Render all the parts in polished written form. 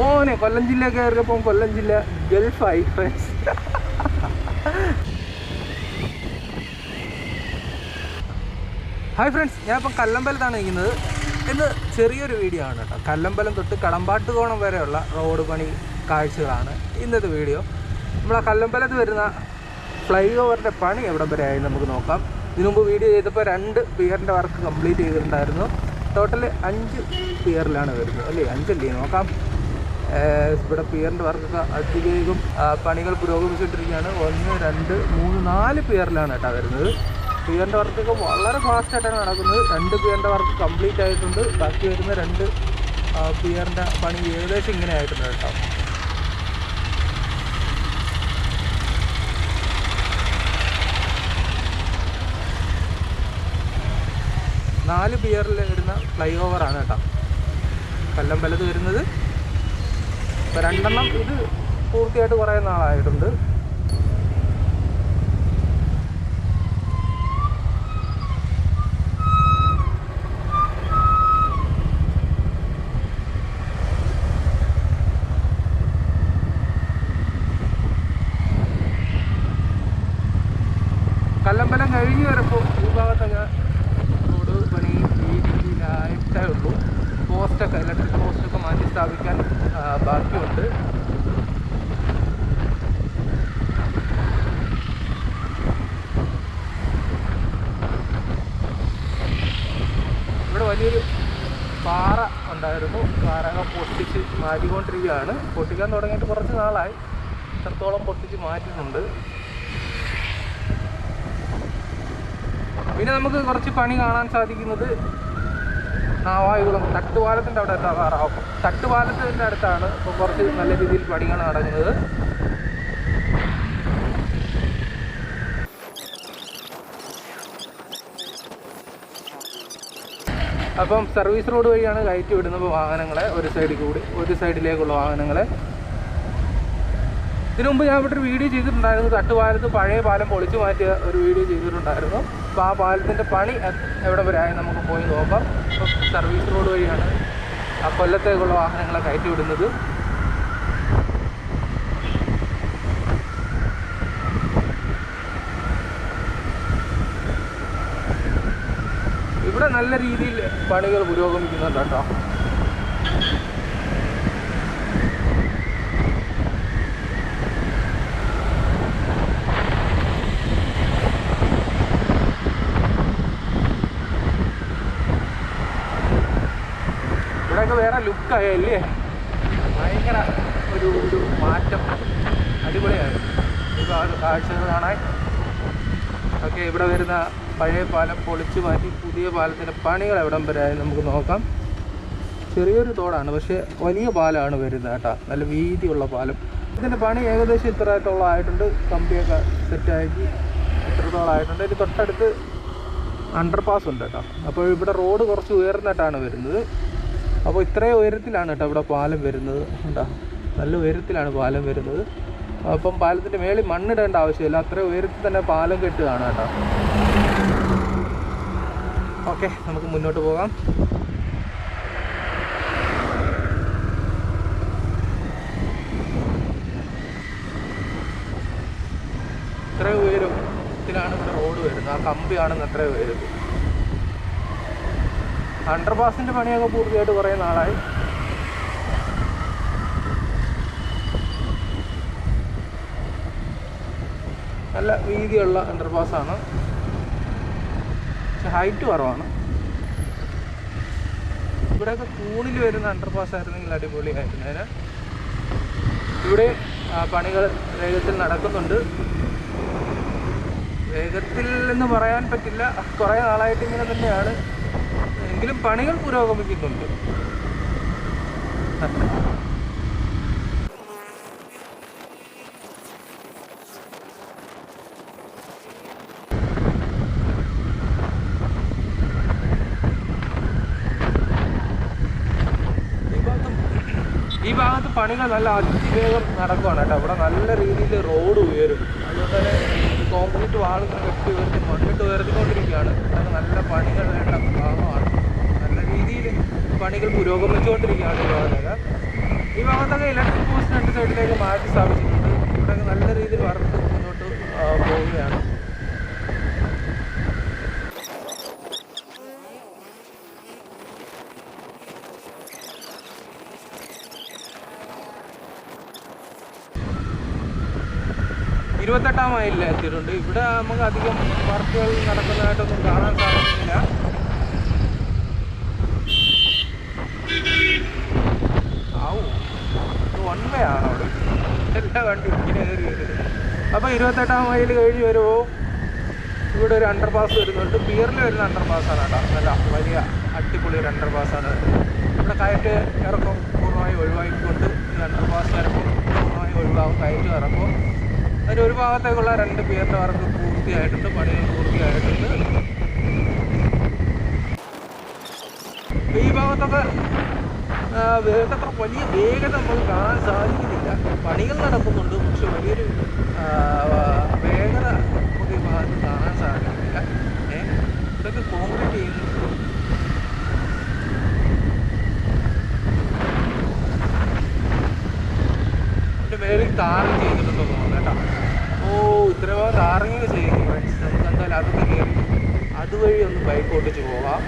ഓനെ കൊല്ലം ജില്ല കയറിയപ്പോൾ കൊല്ലം ജില്ല ഗൾഫായി ഫ്രണ്ട്സ്. ഹായ് ഫ്രണ്ട്സ്, ഞാനിപ്പം കല്ലമ്പലത്താണ് നിൽക്കുന്നത്. ഇന്ന് ചെറിയൊരു വീഡിയോ ആണ് കേട്ടോ. കല്ലമ്പലം തൊട്ട് കടമ്പാട്ടുകോണം വരെയുള്ള റോഡ് പണി കാഴ്ചകളാണ് ഇന്നത്തെ വീഡിയോ. നമ്മൾ ആ കല്ലമ്പലത്ത് വരുന്ന ഫ്ലൈ ഓവറിൻ്റെ പണി എവിടെ വരെ ആയി നമുക്ക് നോക്കാം. ഇതിനു മുമ്പ് വീഡിയോ ചെയ്തപ്പോൾ 2 പിയറിൻ്റെ വർക്ക് കംപ്ലീറ്റ് ചെയ്തിട്ടുണ്ടായിരുന്നു. ടോട്ടൽ 5 പിയറിലാണ് വരുന്നത് അല്ലേ, 5 അല്ലേ നോക്കാം. ഇവിടെ പിയറിൻ്റെ വർക്കൊക്കെ അതിവേഗം പണികൾ പുരോഗമിച്ചുകൊണ്ടിരിക്കുകയാണ്. 1, 2, 3, 4 പിയറിലാണ് കേട്ടോ വരുന്നത്. പിയറിൻ്റെ വർക്കൊക്കെ വളരെ ഫാസ്റ്റായിട്ടാണ് നടക്കുന്നത്. 2 പിയറിൻ്റെ വർക്ക് കംപ്ലീറ്റ് ആയിട്ടുണ്ട്. ബാക്കി വരുന്ന 2 പിയറിൻ്റെ പണി ഏകദേശം ഇങ്ങനെ ആയിട്ടുണ്ട് കേട്ടോ. നാല് പിയറിൽ വരുന്ന ഫ്ലൈ ഓവറാണ് കേട്ടോ കല്ലമ്പലത്ത് വരുന്നത്. ഇപ്പോൾ 2 എണ്ണം ഇത് പൂർത്തിയായിട്ട് കുറേ നാളായിട്ടുണ്ട്. കല്ലമ്പലം കഴിഞ്ഞ് വരുമ്പോൾ ഈ ഭാഗത്തൊക്കെ റോഡ് പണി ഈ രീതിയിലായിട്ടേ ഉള്ളൂ. പോസ്റ്റൊക്കെ ഇലക്ട്രിക് പോസ്റ്റൊക്കെ മാറ്റി സ്ഥാപിക്കാൻ ബാക്കിയുണ്ട്. ഇവിടെ വലിയൊരു പാറ ഉണ്ടായിരുന്നു. പാറകൾ പൊട്ടിച്ച് മാറ്റിക്കൊണ്ടിരിക്കുകയാണ്. പൊട്ടിക്കാൻ തുടങ്ങിയിട്ട് കുറച്ച് നാളായി. ഇത്രത്തോളം പൊട്ടിച്ച് മാറ്റിയിട്ടുണ്ട്. പിന്നെ നമുക്ക് കുറച്ച് പണി കാണാൻ സാധിക്കുന്നത് നാവായികുളം തട്ടുപാലത്തിൻ്റെ അവിടെ എത്താറാവും. തട്ടുപാലത്തിൻ്റെ അടുത്താണ് ഇപ്പോൾ കുറച്ച് നല്ല രീതിയിൽ പണികൾ നടക്കുന്നത്. അപ്പം സർവീസ് റോഡ് വഴിയാണ് കയറ്റി വിടുന്നത് വാഹനങ്ങളെ, ഒരു സൈഡിൽ കൂടി ഒരു സൈഡിലേക്കുള്ള വാഹനങ്ങളെ. ഇതിനു മുമ്പ് ഞാൻ ഇവിടെ ഒരു വീഡിയോ ചെയ്തിട്ടുണ്ടായിരുന്നു. തട്ടുപാലത്ത് പഴയ പാലം പൊളിച്ചു മാറ്റിയ ഒരു വീഡിയോ ചെയ്തിട്ടുണ്ടായിരുന്നു. അപ്പോൾ ആ പാലത്തിൻ്റെ പണി എവിടെ വരെ ആയി നമുക്ക് പോയി നോക്കാം. അപ്പോൾ സർവീസ് റോഡ് വഴിയാണ് ആ കൊല്ലത്തേക്കുള്ള വാഹനങ്ങളെ കയറ്റി വിടുന്നത്. ഇവിടെ നല്ല രീതിയിൽ പണികൾ പുരോഗമിക്കുന്നുണ്ട് കേട്ടോ. ഇവിടെയൊക്കെ വേറെ ലുക്കായല്ലേ, ഭയങ്കര ഒരു മാറ്റം, അടിപൊളിയാണ് ഈ കാഴ്ചകൾ കാണാൻ. ഓക്കെ, ഇവിടെ വരുന്ന പഴയ പാലം പൊളിച്ചു മാറ്റി പുതിയ പാലത്തിൻ്റെ പണികൾ എവിടം വരെ ആയി നമുക്ക് നോക്കാം. ചെറിയൊരു തോടാണ്, പക്ഷേ വലിയ പാലമാണ് വരുന്നത് കേട്ടോ. നല്ല വീതിയുള്ള പാലം. ഇതിൻ്റെ പണി ഏകദേശം ഇത്രത്തോളം ആയിട്ടുണ്ട്. കമ്പിയൊക്കെ സെറ്റാക്കി ഇത്രത്തോളം ആയിട്ടുണ്ട്. ഇതിന് തൊട്ടടുത്ത് അണ്ടർപാസ് ഉണ്ട് കേട്ടോ. അപ്പോൾ ഇവിടെ റോഡ് കുറച്ച് ഉയർന്നിട്ടാണ് വരുന്നത്. അപ്പോൾ ഇത്രയും ഉയരത്തിലാണ് കേട്ടോ ഇവിടെ പാലം വരുന്നത് കേട്ടോ. നല്ല ഉയരത്തിലാണ് പാലം വരുന്നത്. അപ്പം പാലത്തിൻ്റെ മേളിൽ മണ്ണിടേണ്ട ആവശ്യമില്ല, അത്രയും ഉയരത്തിൽ തന്നെ പാലം കെട്ടുകയാണ് കേട്ടോ. ഓക്കെ, നമുക്ക് മുന്നോട്ട് പോകാം. ഇത്രയും ഉയരത്തിലാണ് ഇവിടെ റോഡ് വരുന്നത്. ആ കമ്പിയാണെന്ന് അത്രയും ഉയരത്തിൽ. അണ്ടർപാസിൻ്റെ പണിയൊക്കെ പൂർത്തിയായിട്ട് കുറേ നാളായി. നല്ല വീതിയുള്ള അണ്ടർപാസാണ്, പക്ഷെ ഹൈറ്റ് കുറവാണ്. ഇവിടെയൊക്കെ തൂണിൽ വരുന്ന അണ്ടർപാസ് ആയിരുന്നെങ്കിൽ അടിപൊളിയായിരുന്നു. അതിന് ഇവിടെ പണികൾ വേഗത്തിൽ നടക്കുന്നുണ്ട്. വേഗത്തിൽ എന്ന് പറയാൻ പറ്റില്ല, കുറേ നാളായിട്ട് ഇങ്ങനെ തന്നെയാണ്. എങ്കിലും പണികൾ പുരോഗമിക്കുന്നുണ്ട്. ഈ ഭാഗത്ത് പണികൾ നല്ല അതിവേഗം നടക്കുകയാണ് കേട്ടോ. ഇവിടെ നല്ല രീതിയിൽ റോഡ് ഉയരും. അതുകൊണ്ട് തന്നെ കോൺക്രീറ്റ് വാളുകൾ കെട്ടി ഉയർത്തി മണ്ണിട്ട് ഉയർത്തിക്കൊണ്ടിരിക്കുകയാണ്. അതൊക്കെ നല്ല പണികൾ വേണ്ട ഭാഗമാണ്. നല്ല രീതിയിൽ പണികൾ പുരോഗമിച്ചുകൊണ്ടിരിക്കുകയാണ് ഈ ഭാഗത്തൊക്കെ. ഈ ഈ ഭാഗത്തൊക്കെ ഇലക്ട്രിക് പോസ്റ്റ് രണ്ട് സൈഡിലേക്ക് മാറ്റി സ്ഥാപിച്ചിട്ടുണ്ട്. ഇവിടെയൊക്കെ നല്ല രീതിയിൽ വർക്ക് മുന്നോട്ട് പോവുകയാണ്. ഇരുപത്തെട്ടാം മൈലിൽ എത്തിയിട്ടുണ്ട്. ഇവിടെ നമുക്ക് അധികം വർക്കുകൾ നടക്കുന്നതായിട്ടൊന്നും കാണാൻ സാധിക്കുന്നില്ല. വൺ വേ ആണ് അവിടെ എല്ലാ വണ്ടി ഇങ്ങനെ കയറി വരുന്നത്. അപ്പോൾ 28-ാം മൈൽ കഴിഞ്ഞ് വരുമ്പോൾ ഇവിടെ ഒരു അണ്ടർ പാസ് വരുന്നുണ്ട്. പിയറിൽ വരുന്ന അണ്ടർ പാസ്സാണ് കേട്ടോ. നല്ല വലിയ അടിപൊളി ഒരു അണ്ടർ പാസ്സാണ്. ഇവിടെ കയറ്റ് ഇറക്കം പൂർണ്ണമായി ഒഴിവാക്കിക്കൊണ്ട് ഈ അണ്ടർ പാസ് ചിലപ്പോൾ പൂർണ്ണമായി ഒഴിവാകും. കയറ്റ് ഇറക്കും. അതിന് ഒരു ഭാഗത്തേക്കുള്ള 2 പിയറിൻ്റെ വർക്ക് പൂർത്തിയായിട്ടുണ്ട്. പണികൾ പൂർത്തിയായിട്ടുണ്ട്. ഈ ഭാഗത്തൊക്കെ വേണ്ടത്ര വലിയ വേഗത നമുക്ക് കാണാൻ സാധിക്കുന്നില്ല. പണികൾ നടക്കുന്നുണ്ട്, പക്ഷെ വലിയൊരു വേഗത നമുക്ക് ഈ ഭാഗത്ത് കാണാൻ സാധിക്കുന്നില്ല. ഇതൊക്കെ കോൺക്രീറ്റ് ചെയ്യുന്നുണ്ട്. എൻ്റെ മേലിൽ താറിങ് ചെയ്തിട്ടുണ്ടോ തോന്നുന്നു കേട്ടോ. ഇത്ര ഭാഗം താറിങ് ചെയ്യുന്നു ഫ്രണ്ട്സ്. നമുക്ക് എന്തായാലും അതൊക്കെ കയറി അതുവഴി ഒന്ന് ബൈക്ക് ഓട്ടിച്ച് പോകാം.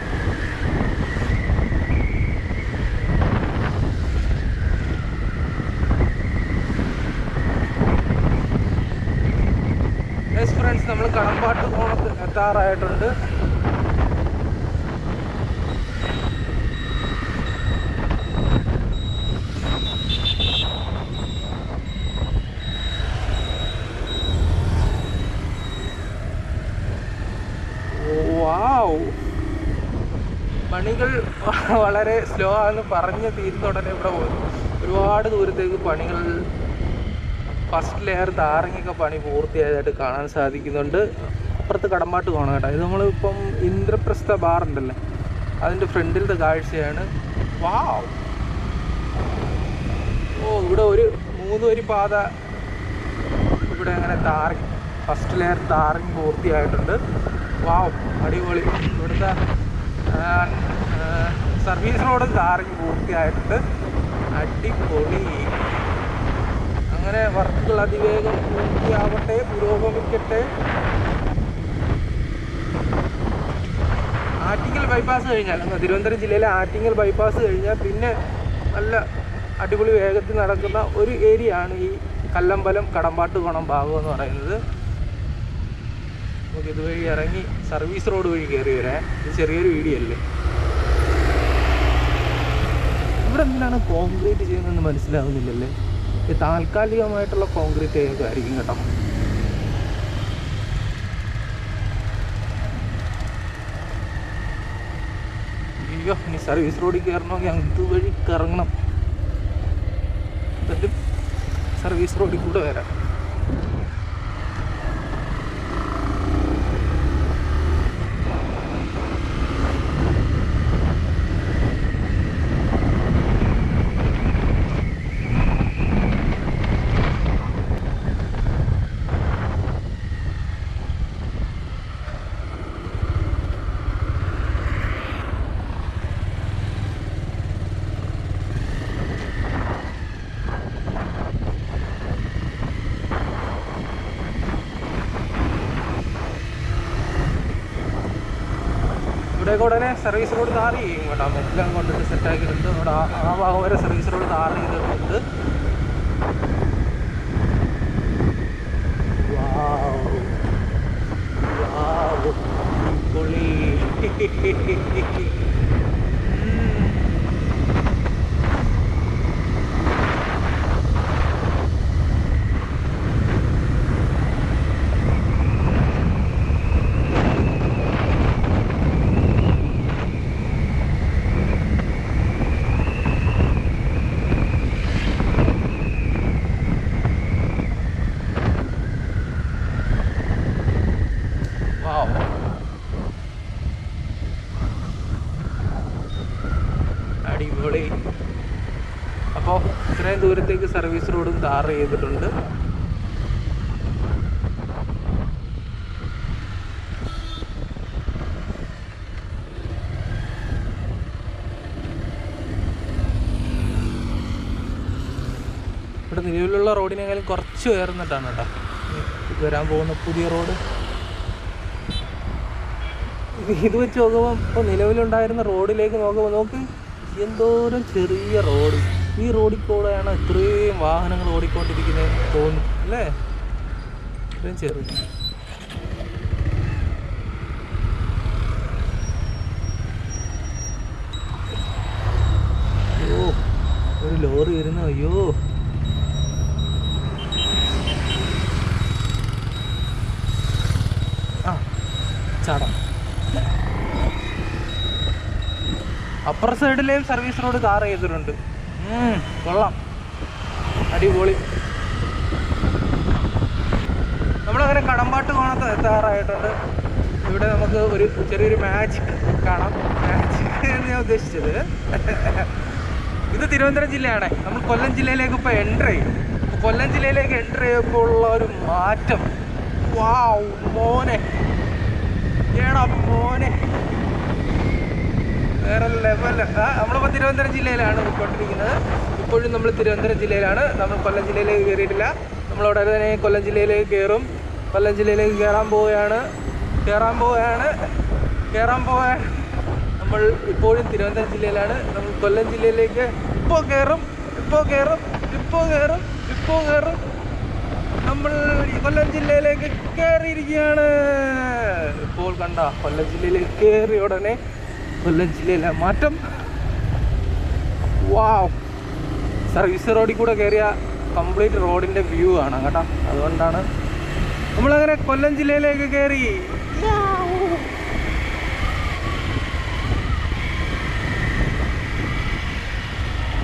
ഫ്രണ്ട്സ്, നമ്മൾ കടമ്പാട്ട് കോണത്ത് എത്താറായിട്ടുണ്ട്. പണികൾ വളരെ സ്ലോ ആണെന്ന് പറഞ്ഞ് തീരുന്നുടനെ ഇവിടെ ഒരുപാട് ദൂരത്തേക്ക് പണികൾ ഫസ്റ്റ് ലെയർ താറിങ്ങൊക്കെ പണി പൂർത്തിയായതായിട്ട് കാണാൻ സാധിക്കുന്നുണ്ട്. അപ്പുറത്ത് കടമ്പാട്ട് കോണം കേട്ടോ. ഇത് നമ്മളിപ്പം ഇന്ദ്രപ്രസ്ഥ ബാർ ഉണ്ടല്ലോ, അതിൻ്റെ ഫ്രണ്ടിലത്തെ കാഴ്ചയാണ്. വാവ്! ഇവിടെ ഒരു 3 വരി പാത ഇവിടെ അങ്ങനെ താറിങ് ഫസ്റ്റ് ലെയർ താറിങ് പൂർത്തിയായിട്ടുണ്ട്. വാവ്, അടിപൊളി. ഇവിടുത്തെ സർവീസ് റോഡ് താറിങ് പൂർത്തിയായിട്ടുണ്ട്. അടിപൊളി. അങ്ങനെ വർക്കുകൾ അതിവേഗം പൂർത്തിയാവട്ടെ, പുരോഗമിക്കട്ടെ. ആറ്റിങ്ങൽ ബൈപ്പാസ് കഴിഞ്ഞാൽ, തിരുവനന്തപുരം ജില്ലയിലെ ആറ്റിങ്ങൽ ബൈപ്പാസ് കഴിഞ്ഞാൽ പിന്നെ നല്ല അടിപൊളി വേഗത്തിൽ നടക്കുന്ന ഒരു ഏരിയ ആണ് ഈ കല്ലമ്പലം കടമ്പാട്ട് കോണം ഭാഗം എന്ന് പറയുന്നത്. നമുക്ക് ഇതുവഴി ഇറങ്ങി സർവീസ് റോഡ് വഴി കയറി വരാൻ. ഇത് ചെറിയൊരു വീഡിയോ അല്ലേ. ഇവിടെ എന്തിനാണ് കോൺക്രീറ്റ് ചെയ്യുന്നതെന്ന് മനസ്സിലാവുന്നില്ലല്ലേ. ഈ താൽക്കാലികമായിട്ടുള്ള കോൺക്രീറ്റ് ഒക്കെ ആയിരിക്കും കേട്ടോ. അയ്യോ, ഇനി സർവീസ് റോഡിൽ കയറണമെങ്കിൽ അതുവഴി കറങ്ങണം. എന്നിട്ട് സർവീസ് റോഡിൽ കൂടെ വരാം. ഇവിടെയൊക്കെ ഉടനെ സർവീസ് റോഡ് താർ ചെയ്യും കേട്ടോ. എല്ലാം കൊണ്ടിട്ട് സെറ്റാക്കിയിട്ടുണ്ട്. അവിടെ ആ ഭാഗം വരെ സർവീസ് റോഡ് താർ ചെയ്തിട്ടുണ്ട്. പൊളി. അടിപൊളി. അപ്പോൾ ഇത്രയും ദൂരത്തേക്ക് സർവീസ് റോഡും ടാർ ചെയ്തിട്ടുണ്ട്. ഇവിടെ നിലവിലുള്ള റോഡിനേക്കാളും കുറച്ച് ഉയർന്നിട്ടാണ് കേട്ടോ വരാൻ പോകുന്ന പുതിയ റോഡ്. ഇത് വെച്ച് നോക്കുമ്പോൾ ഇപ്പോൾ നിലവിലുണ്ടായിരുന്ന റോഡിലേക്ക് നോക്ക് എന്തോരം ചെറിയ റോഡ്. ഈ റോഡിൽ കൂടെയാണ് ഇത്രയും വാഹനങ്ങൾ ഓടിക്കൊണ്ടിരിക്കുന്നതെന്ന് തോന്നും അല്ലേ? ഇത്രയും ചെറിയ. അയ്യോ ഒരു ലോറി വരുന്നു. അയ്യോ ചാടാം. അപ്പുറ സൈഡിലെയും സർവീസ് റോഡ് കാർ ചെയ്തിട്ടുണ്ട്. കൊള്ളാം, അടിപൊളി. നമ്മളങ്ങനെ കടമ്പാട്ട് കോണത്ത് എത്താറായിട്ടുണ്ട്. ഇവിടെ നമുക്ക് ഒരു ചെറിയൊരു മാജിക് കാണാം. മാജിക് എന്ന് ഞാൻ ഉദ്ദേശിച്ചത് ഇത് തിരുവനന്തപുരം ജില്ലയാണ്. നമ്മൾ കൊല്ലം ജില്ലയിലേക്ക് ഇപ്പോൾ എൻ്റർ ചെയ്യും. കൊല്ലം ജില്ലയിലേക്ക് എൻ്റർ ചെയ്യുമ്പോൾ ഉള്ള ഒരു മാറ്റം, വാവ് മോനെ, ഏടാ മോനെ, വേറെ ലെവല്. നമ്മളിപ്പോൾ തിരുവനന്തപുരം ജില്ലയിലാണ് പോയിക്കൊണ്ടിരിക്കുന്നത്. ഇപ്പോഴും നമ്മൾ തിരുവനന്തപുരം ജില്ലയിലാണ്. നമ്മൾ കൊല്ലം ജില്ലയിലേക്ക് കയറിയിട്ടില്ല. നമ്മളവിടെ തന്നെ കൊല്ലം ജില്ലയിലേക്ക് കയറും. കൊല്ലം ജില്ലയിലേക്ക് കയറാൻ പോവുകയാണ്. നമ്മൾ ഇപ്പോഴും തിരുവനന്തപുരം ജില്ലയിലാണ്. നമ്മൾ കൊല്ലം ജില്ലയിലേക്ക് ഇപ്പോൾ കയറും. നമ്മൾ കൊല്ലം ജില്ലയിലേക്ക് കയറിയിരിക്കുകയാണ്. ഇപ്പോൾ കണ്ട കൊല്ലം ജില്ലയിലേക്ക് കയറിയ ഉടനെ കൊല്ലം ജില്ലയിലെ മാറ്റം. വാവ്, സർവീസ് റോഡിൽ കൂടെ കയറിയ കംപ്ലീറ്റ് റോഡിൻ്റെ വ്യൂ ആണ് കേട്ടോ. അതുകൊണ്ടാണ് നമ്മളങ്ങനെ കൊല്ലം ജില്ലയിലേക്ക് കയറി.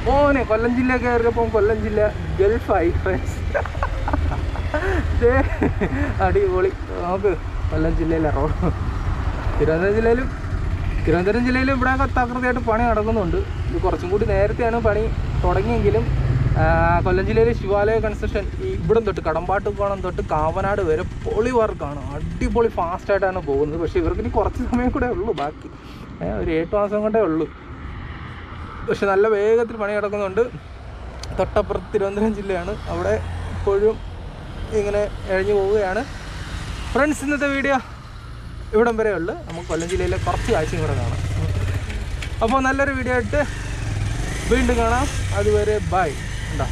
മോനെ, കൊല്ലം ജില്ല കയറിയപ്പോൾ കൊല്ലം ജില്ല ഗൾഫായി ഫ്രണ്ട്സ്. അടിപൊളി. നമുക്ക് കൊല്ലം ജില്ലയിലെ റോഡ്. തിരുവനന്തപുരം ജില്ലയിലും ഇവിടെ തകൃതിയായിട്ട് പണി നടക്കുന്നുണ്ട്. ഇത് കുറച്ചും കൂടി നേരത്തെയാണ് പണി തുടങ്ങിയെങ്കിലും കൊല്ലം ജില്ലയിലെ ശിവാലയ കൺസ്ട്രക്ഷൻ ഇവിടം തൊട്ട് കടമ്പാട്ടുകോണം തൊട്ട് കാവനാട് വരെ പൊളി വർക്കാണ്. അടിപൊളി ഫാസ്റ്റായിട്ടാണ് പോകുന്നത്. പക്ഷേ ഇവർക്കിനി കുറച്ച് സമയം കൂടെ ഉള്ളൂ, ബാക്കി ഒരു 8 മാസം കൊണ്ടേ ഉള്ളൂ. പക്ഷെ നല്ല വേഗത്തിൽ പണി നടക്കുന്നുണ്ട്. തൊട്ടപ്പുറത്ത് തിരുവനന്തപുരം ജില്ലയാണ്. അവിടെ ഇപ്പോഴും ഇങ്ങനെ എഴഞ്ഞു പോവുകയാണ്. ഫ്രണ്ട്സ്, ഇന്നത്തെ വീഡിയോ ഇവിടം വരെ ഉള്ളു. നമുക്ക് കൊല്ലം ജില്ലയിലെ കുറച്ച് കാഴ്ചയും കൂടെ കാണാം. അപ്പോൾ നല്ലൊരു വീഡിയോ ആയിട്ട് വീണ്ടും കാണാം. അതുവരെ ബൈ. എന്താ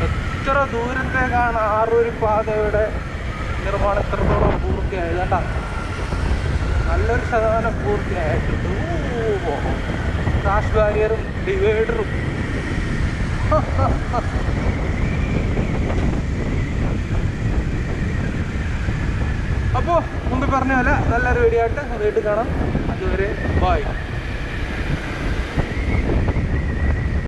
എത്ര ദൂരത്തേക്കാണ് ആറൂര് പാതയുടെ നിർമ്മാണം എത്രത്തോളം പൂർത്തിയായത് കേട്ടോ. നല്ലൊരു ശതമാനം പൂർത്തിയായിട്ടുണ്ട്. ക്രാഷ് ബാരിയറും ഡിവൈഡറും. അപ്പോൾ മുമ്പ് പറഞ്ഞ പോലെ നല്ലൊരു വീഡിയോ ആയിട്ട് വീണ്ടും കാണാം. അതുവരെ ബൈ.